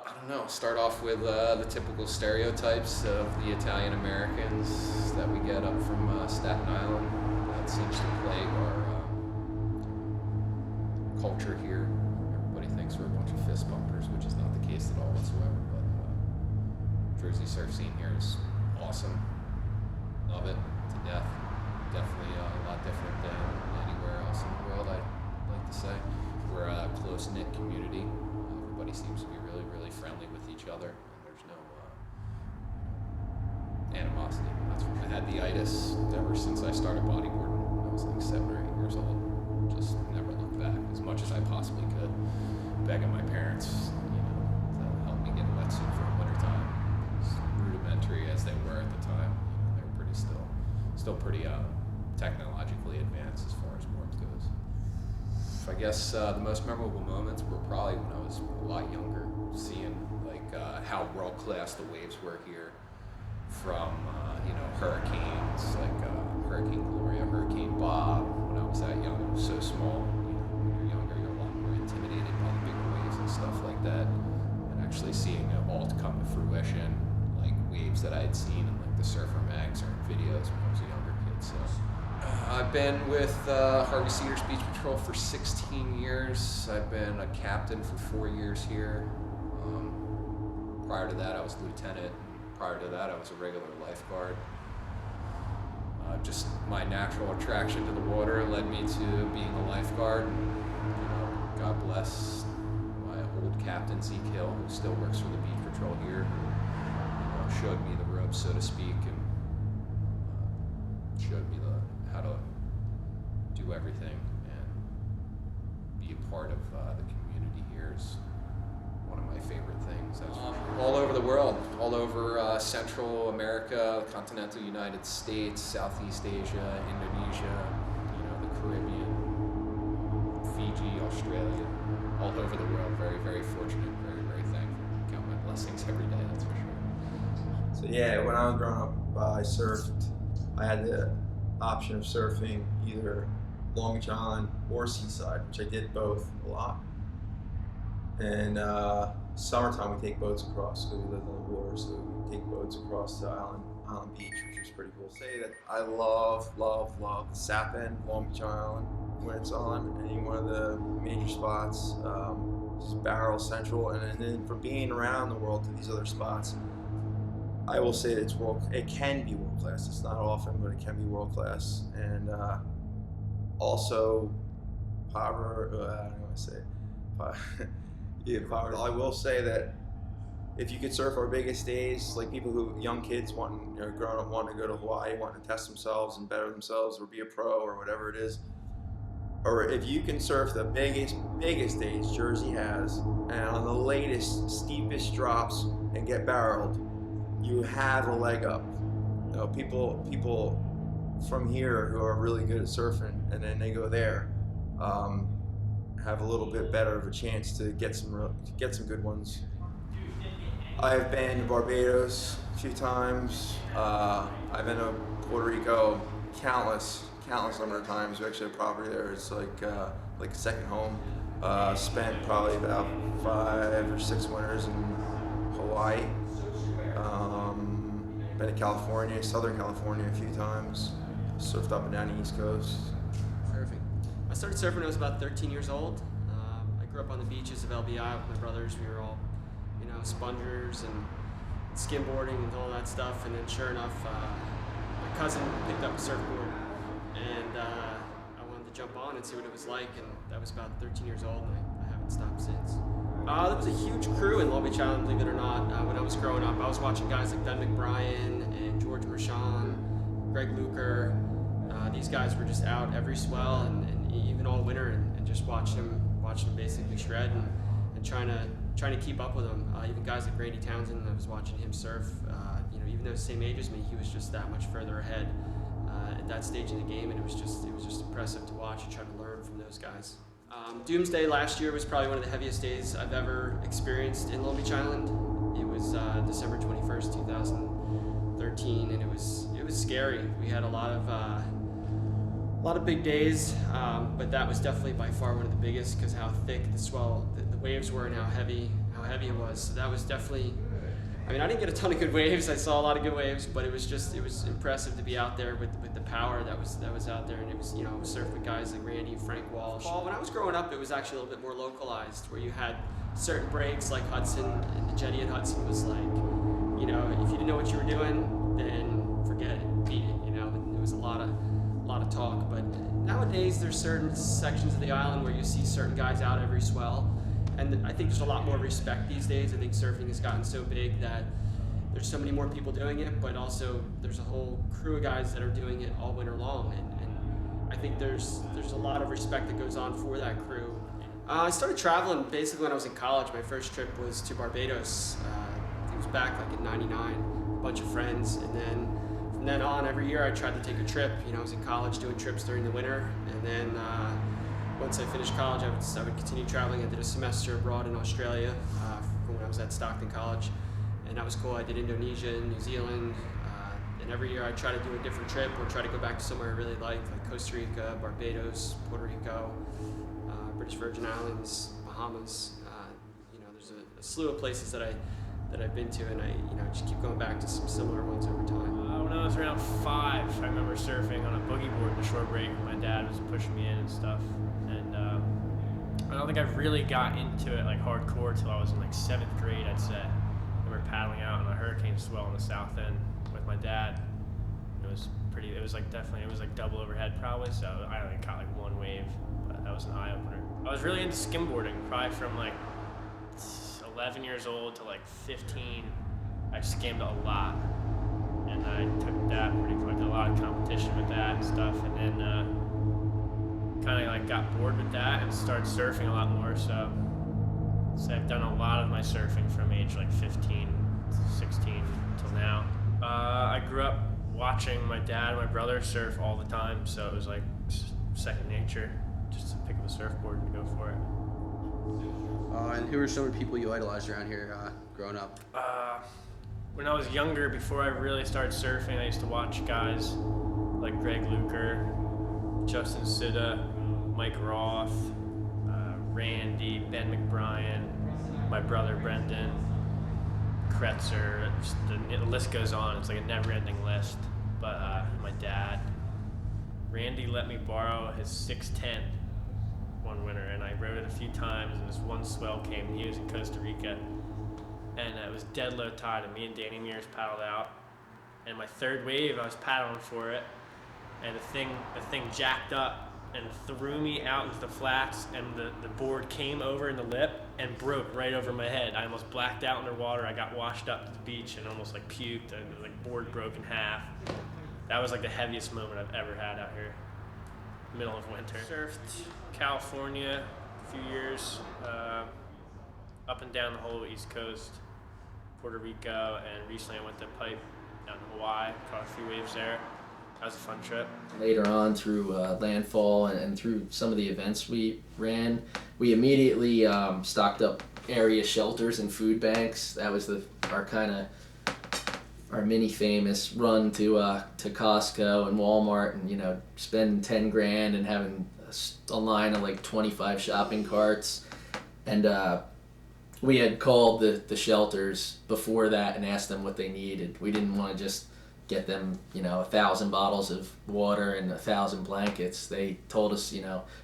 I don't know, start off with the typical stereotypes of the Italian Americans that we get up from Staten Island. That seems to plague our culture here. Everybody thinks we're a bunch of fist bumpers, which is not the case at all whatsoever. But Jersey surf scene here is awesome. Love it to death. Definitely a lot different than anywhere else in the world, I'd like to say. We're a close-knit community. Everybody seems to be really, really friendly with each other, and there's no animosity. I had the itis ever since I started bodyboarding. I was like 7 or 8 years old. Just never looked back as much as I possibly could, begging my parents, to help me get a wetsuit for the winter time. As rudimentary as they were at the time, they were still pretty technologically advanced as far as boards goes. I guess the most memorable moments were probably when I was a lot younger, seeing how world class the waves were here, from hurricanes like Hurricane Gloria, Hurricane Bob. When I was that young, I was so small. When you're younger, you're a lot more intimidated by the bigger waves and stuff like that. And actually seeing it all come to fruition, like waves that I had seen in like the Surfer mags or in videos when I was a younger kid. So I've been with Harvey Cedars Beach Patrol for 16 years. I've been a captain for 4 years here. Prior to that, I was lieutenant. Prior to that, I was a regular lifeguard. Just my natural attraction to the water led me to being a lifeguard. And, God bless my old captain, Zeke Hill, who still works for the Beach Patrol here, who showed me the ropes, so to speak, and showed me how to do everything and be a part of the community here is one of my favorite things. All over the world, all over Central America, the continental United States, Southeast Asia, Indonesia, the Caribbean, Fiji, Australia, all over the world. Very, very fortunate, very, very thankful. Count my blessings every day, that's for sure. So yeah, when I was growing up, I surfed. I had the option of surfing either Long Beach Island or Seaside, which I did both a lot. And summertime we take boats across because we live on the water, so we take boats across to Island Beach, which was pretty cool. Say that I love the Sap End, Long Beach Island when it's on any one of the major spots, just Barrel Central, and then from being around the world to these other spots, I will say that it can be world class. It's not often, but it can be world class. And also, I don't want to say. I will say that if you could surf our biggest days, like young kids growing up wanting to go to Hawaii, wanting to test themselves and better themselves or be a pro or whatever it is, or if you can surf the biggest days Jersey has and on the latest, steepest drops and get barreled, you have a leg up. People from here who are really good at surfing and then they go there, have a little bit better of a chance to get some good ones. I've been to Barbados a few times. I've been to Puerto Rico countless number of times. We actually have property there. It's like a second home. Spent probably about 5 or 6 winters in Hawaii. Been to California, Southern California a few times. Surfed up and down the East Coast. Perfect. I started surfing when I was about 13 years old. I grew up on the beaches of LBI with my brothers. We were all, spongers and skimboarding and all that stuff. And then sure enough, my cousin picked up a surfboard and I wanted to jump on and see what it was like. And that was about 13 years old, and I haven't stopped since. There was a huge crew in Long Beach Island, believe it or not. When I was growing up, I was watching guys like Ben McBrien and George Mershon, Greg Luker. These guys were just out every swell and even all winter and just watching them basically shred and trying to keep up with them. Even guys like Randy Townsend, I was watching him surf. Even though the same age as me, he was just that much further ahead at that stage in the game, and it was just impressive to watch and try to learn from those guys. Doomsday last year was probably one of the heaviest days I've ever experienced in Long Beach Island. It was December 21st, 2013, and it was scary. We had a lot of big days, but that was definitely by far one of the biggest because how thick the waves were and how heavy heavy it was. So that was definitely, I mean, I didn't get a ton of good waves. I saw a lot of good waves, but it was impressive to be out there with the power that was out there. And it was, you know, surf with guys like Randy, Frank Walsh. When I was growing up, it was actually a little bit more localized, where you had certain breaks like Hudson, and the jetty at Hudson was like, you know, if you didn't know what you were doing, then forget it, beat it, you know. And there was a lot of talk. But nowadays, there's certain sections of the island where you see certain guys out every swell. And I think there's a lot more respect these days. I think surfing has gotten so big that there's so many more people doing it, but also there's a whole crew of guys that are doing it all winter long. And I think there's a lot of respect that goes on for that crew. I started traveling basically when I was in college. My first trip was to Barbados. I think it was back like in '99, a bunch of friends. And then from then on, every year I tried to take a trip. You know, I was in college doing trips during the winter. And then once I finished college, I would continue traveling. I did a semester abroad in Australia when I was at Stockton College, and that was cool. I did Indonesia and New Zealand, and every year I try to do a different trip or try to go back to somewhere I really like Costa Rica, Barbados, Puerto Rico, British Virgin Islands, Bahamas. You know, there's a slew of places that I've been to, and I just keep going back to some similar ones over time. When I was around 5, I remember surfing on a boogie board in the shore break. My dad was pushing me in and stuff. And I don't think I really got into it like hardcore till I was in like 7th grade, I'd say. I remember paddling out on a hurricane swell in the south end with my dad. It was like double overhead probably, so I only caught like one wave, but that was an eye opener. I was really into skimboarding, probably from like 11 years old to like 15. I skimmed a lot, and I took that pretty quick. A lot of competition with that and stuff, and then kind of like got bored with that and started surfing a lot more. So I've done a lot of my surfing from age like 15, 16 till now. I grew up watching my dad and my brother surf all the time, so it was like second nature just to pick up a surfboard and go for it. And who are some of the people you idolized around here growing up? When I was younger, before I really started surfing, I used to watch guys like Greg Luker, Justin Sitta, Mike Roth, Randy, Ben McBrien, my brother Brendan, Kretzer. The list goes on. It's like a never-ending list. But my dad, Randy let me borrow his 610 one winter, and I rode it a few times, and this one swell came. He was in Costa Rica, and it was dead low tide, and me and Danny Mears paddled out. And my third wave, I was paddling for it, and the thing jacked up and threw me out into the flats, and the board came over in the lip and broke right over my head. I almost blacked out underwater. I got washed up to the beach and almost like puked, and the board broke in half. That was like the heaviest moment I've ever had out here, middle of winter. Surfed California a few years, up and down the whole East Coast, Puerto Rico, and recently I went to Pipe down in Hawaii, caught a few waves there. That was a fun trip. Later on through landfall and through some of the events we ran, we immediately stocked up area shelters and food banks. That was our mini famous run to Costco and Walmart, and spending 10 grand and having a line of like 25 shopping carts. And we had called the shelters before that and asked them what they needed. We didn't want to just get them 1,000 bottles of water and 1,000 blankets. They told us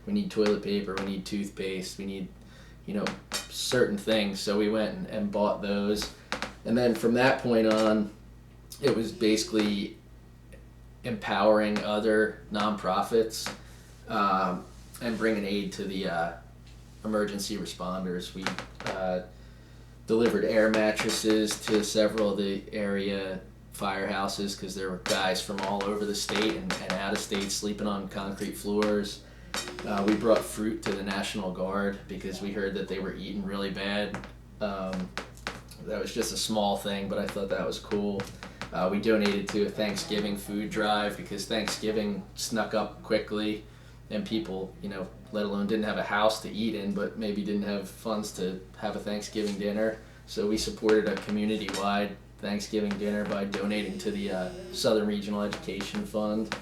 we need toilet paper, we need toothpaste, we need certain things. So we went and bought those, and then from that point on it was basically empowering other nonprofits and bringing aid to the emergency responders. We delivered air mattresses to several of the area firehouses because there were guys from all over the state and out of state sleeping on concrete floors. We brought fruit to the National Guard because we heard that they were eating really bad. That was just a small thing, but I thought that was cool. We donated to a Thanksgiving food drive because Thanksgiving snuck up quickly and people, let alone didn't have a house to eat in, but maybe didn't have funds to have a Thanksgiving dinner. So we supported a community-wide Thanksgiving dinner by donating to the Southern Regional Education Fund.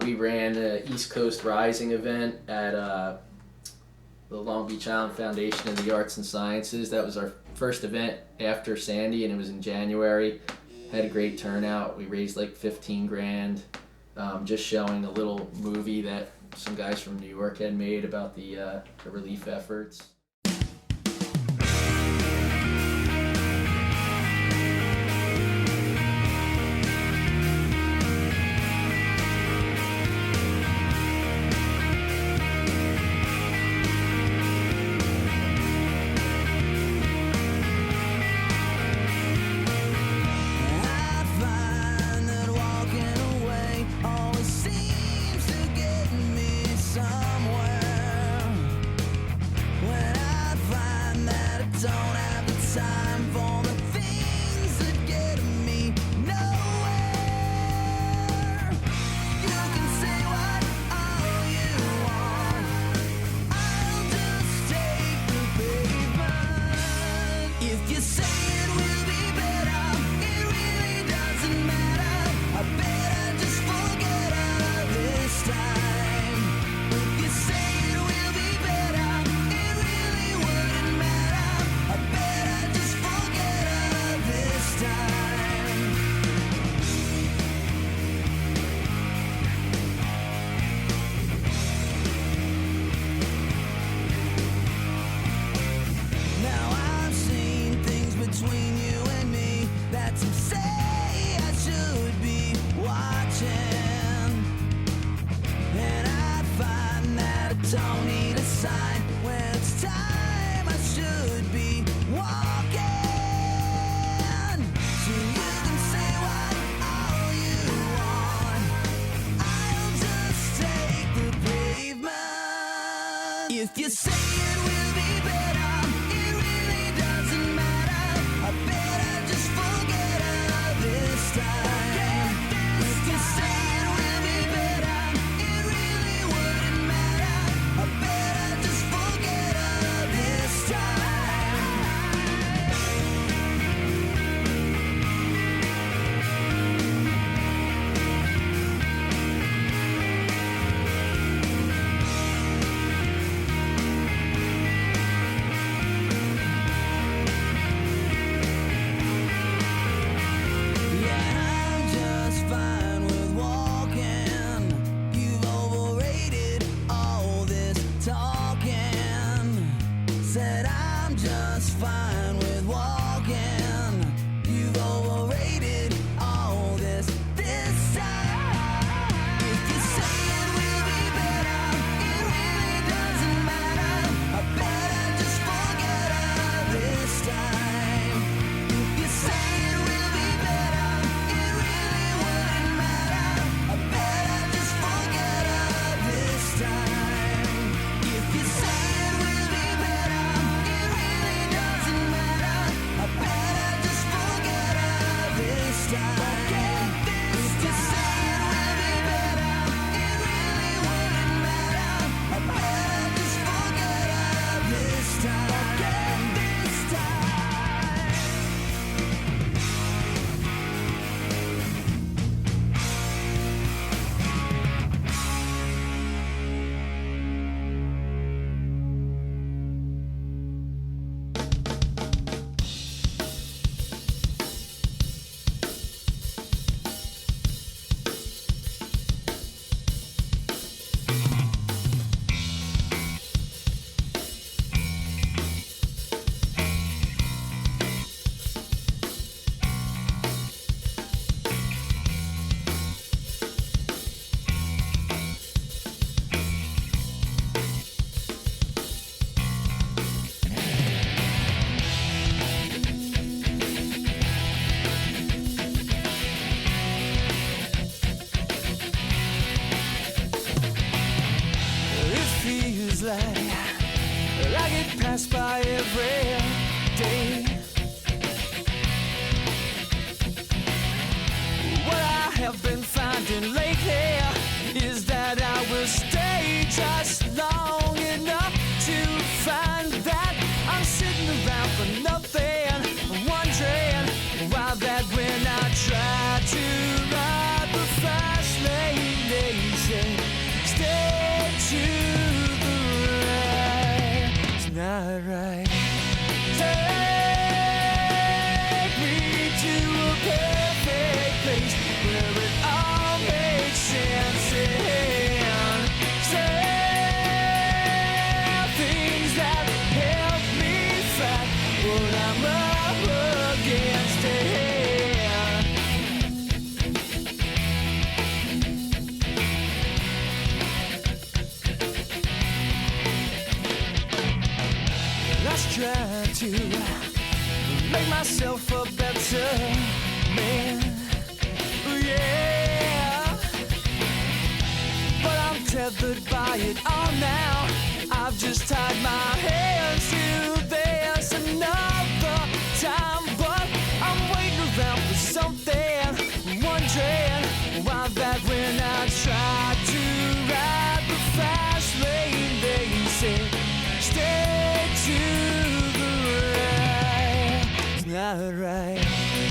We ran an East Coast Rising event at the Long Beach Island Foundation of the Arts and Sciences. That was our first event after Sandy, and it was in January. Had a great turnout. We raised like 15 grand, just showing a little movie that some guys from New York had made about the relief efforts. but I'm up against it. Let's try to make myself a better man. Yeah, but I'm tethered by it all now. I've just tied my hands to this another time, but I'm waiting around for something, wondering why that when I tried to ride the fast lane, they said stay to the right. It's not right.